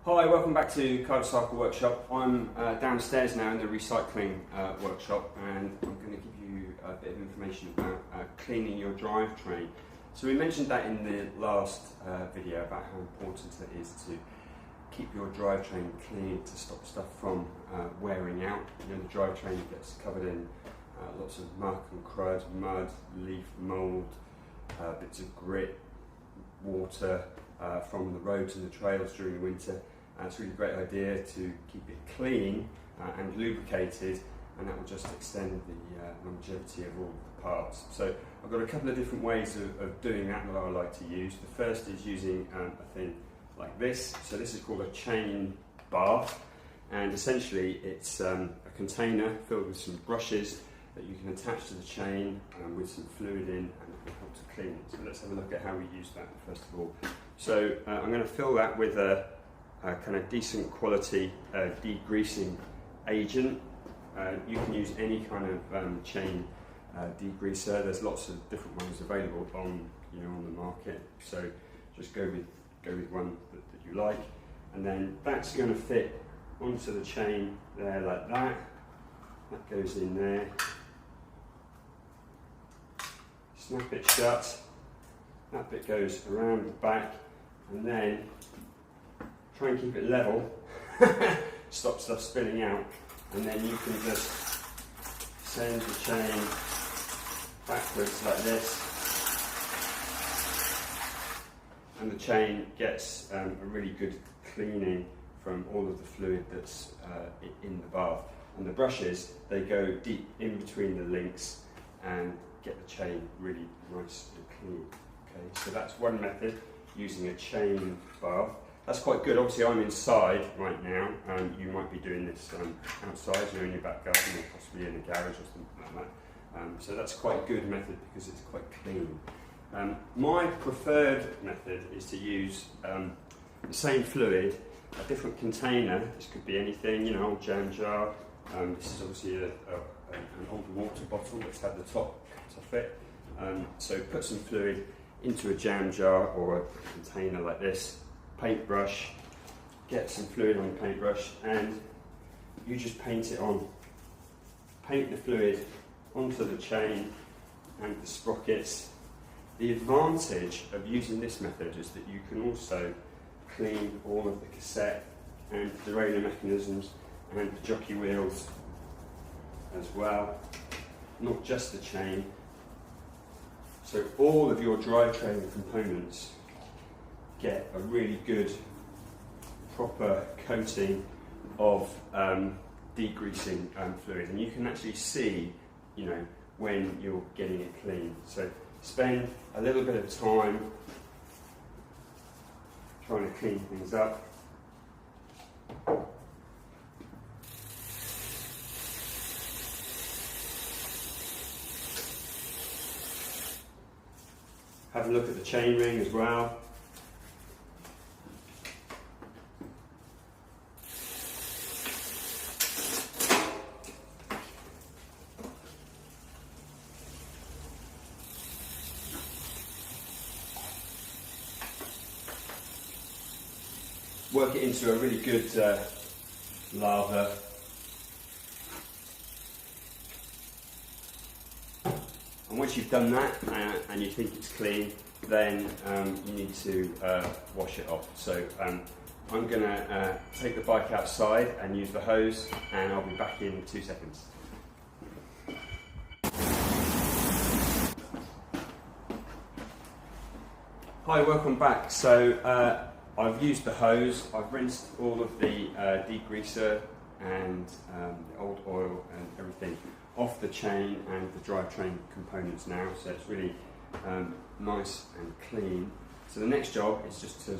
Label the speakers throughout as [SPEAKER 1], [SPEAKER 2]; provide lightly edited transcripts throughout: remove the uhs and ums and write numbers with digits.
[SPEAKER 1] Hi, welcome back to Cycle Workshop. I'm downstairs now in the recycling workshop, and I'm going to give you a bit of information about cleaning your drivetrain. So we mentioned that in the last video about how important it is to keep your drivetrain clean to stop stuff from wearing out. You know, the drivetrain gets covered in lots of muck and crud, mud, leaf, mould, bits of grit, water from the roads and the trails during the winter. It's a really great idea to keep it clean and lubricated, and that will just extend the longevity of all the parts. So I've got a couple of different ways of doing that I like to use. The first is using a thing like this. So this is called a chain bath, and essentially it's a container filled with some brushes that you can attach to the chain with some fluid in, and it will help to clean it. So let's have a look at how we use that first of all. So I'm going to fill that with a kind of decent quality degreasing agent. You can use any kind of chain degreaser. There's lots of different ones available on the market. So just go with one that you like, and then that's going to fit onto the chain there like that. That goes in there. Snap it shut. That bit goes around the back, and then try and keep it level, stop stuff spilling out, and then you can just send the chain backwards like this, and the chain gets a really good cleaning from all of the fluid that's in the bath. And the brushes, they go deep in between the links and get the chain really nice and clean. Okay, so that's one method, using a chain bath. That's quite good. Obviously I'm inside right now, and you might be doing this outside, in your back garden or possibly in a garage or something like that. So that's quite a good method because it's quite clean. My preferred method is to use the same fluid, a different container. This could be anything, old jam jar. This is obviously an old water bottle that's had the top cut off it. So put some fluid into a jam jar or a container like this. Paintbrush, get some fluid on the paintbrush, and you just paint it on. Paint the fluid onto the chain and the sprockets. The advantage of using this method is that you can also clean all of the cassette and the derailleur mechanisms and the jockey wheels as well, not just the chain. So all of your drivetrain components get a really good proper coating of degreasing fluid, and you can actually see when you're getting it clean. So spend a little bit of time trying to clean things up. Have a look at the chain ring as well. Work it into a really good lather. And once you've done that and you think it's clean, then you need to wash it off. So I'm going to take the bike outside and use the hose, and I'll be back in 2 seconds. Hi, welcome back. So I've used the hose, I've rinsed all of the degreaser and the old oil and everything off the chain and the drivetrain components now, so it's really nice and clean. So the next job is just to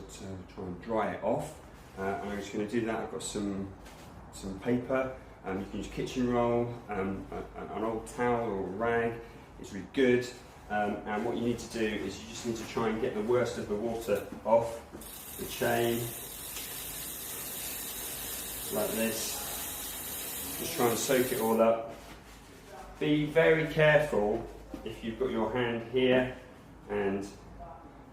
[SPEAKER 1] try and dry it off, and I'm just going to do that. I've got some paper, you can use kitchen roll, an old towel or a rag, it's really good. And what you need to do is you just need to try and get the worst of the water off the chain, like this. Just try and soak it all up. Be very careful if you've got your hand here and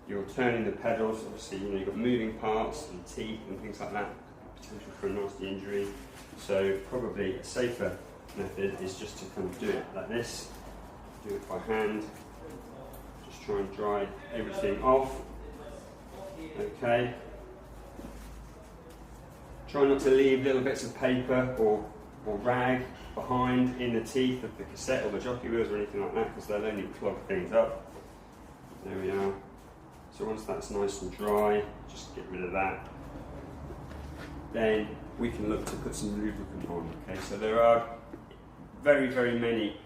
[SPEAKER 1] you're turning the pedals. Obviously, you know, you've got moving parts and teeth and things like that, potential for a nasty injury. So probably a safer method is just to kind of do it like this, do it by hand, just try and dry everything off. Okay. Try not to leave little bits of paper or rag behind in the teeth of the cassette or the jockey wheels or anything like that, because they'll only clog things up. There we are. So once that's nice and dry, just get rid of that. Then we can look to put some lubricant on. Okay, so there are very, very many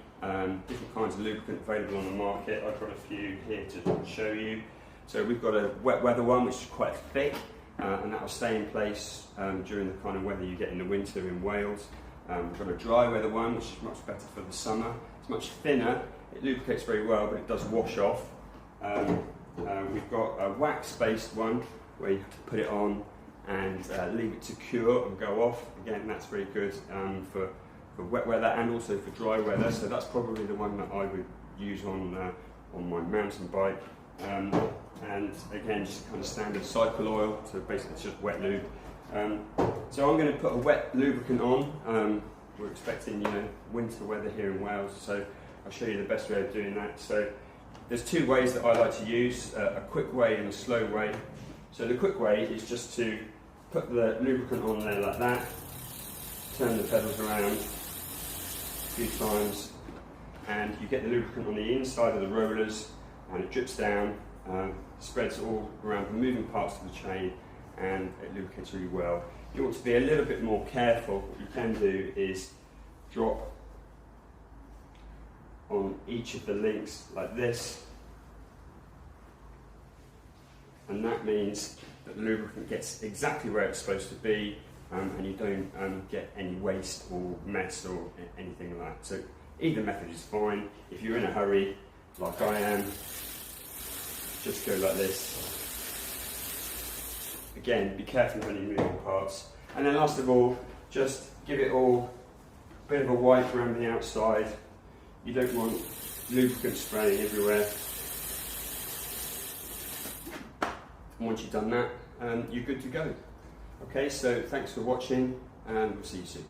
[SPEAKER 1] different kinds of lubricant available on the market. I've got a few here to show you. So we've got a wet weather one, which is quite thick, and that will stay in place during the kind of weather you get in the winter in Wales. We've got a dry weather one, which is much better for the summer. It's much thinner, it lubricates very well, but it does wash off. We've got a wax-based one, where you have to put it on and leave it to cure and go off. Again, that's very good for wet weather and also for dry weather, so that's probably the one that I would use on my mountain bike. And again, just kind of standard cycle oil, so basically it's just wet lube. So I'm going to put a wet lubricant on. We're expecting, you know, winter weather here in Wales, so I'll show you the best way of doing that. So there's two ways that I like to use, a quick way and a slow way. So the quick way is just to put the lubricant on there like that, turn the pedals around a few times, and you get the lubricant on the inside of the rollers, and it drips down, spreads all around the moving parts of the chain, and it lubricates really well. If you want to be a little bit more careful, what you can do is drop on each of the links like this, and that means that the lubricant gets exactly where it's supposed to be, and you don't get any waste or mess or anything like that. So either method is fine. If you're in a hurry, like I am, just go like this. Again, be careful of any moving parts. And then last of all, just give it all a bit of a wipe around the outside. You don't want lubricant spraying everywhere. And once you've done that, you're good to go. Okay, so thanks for watching, and we'll see you soon.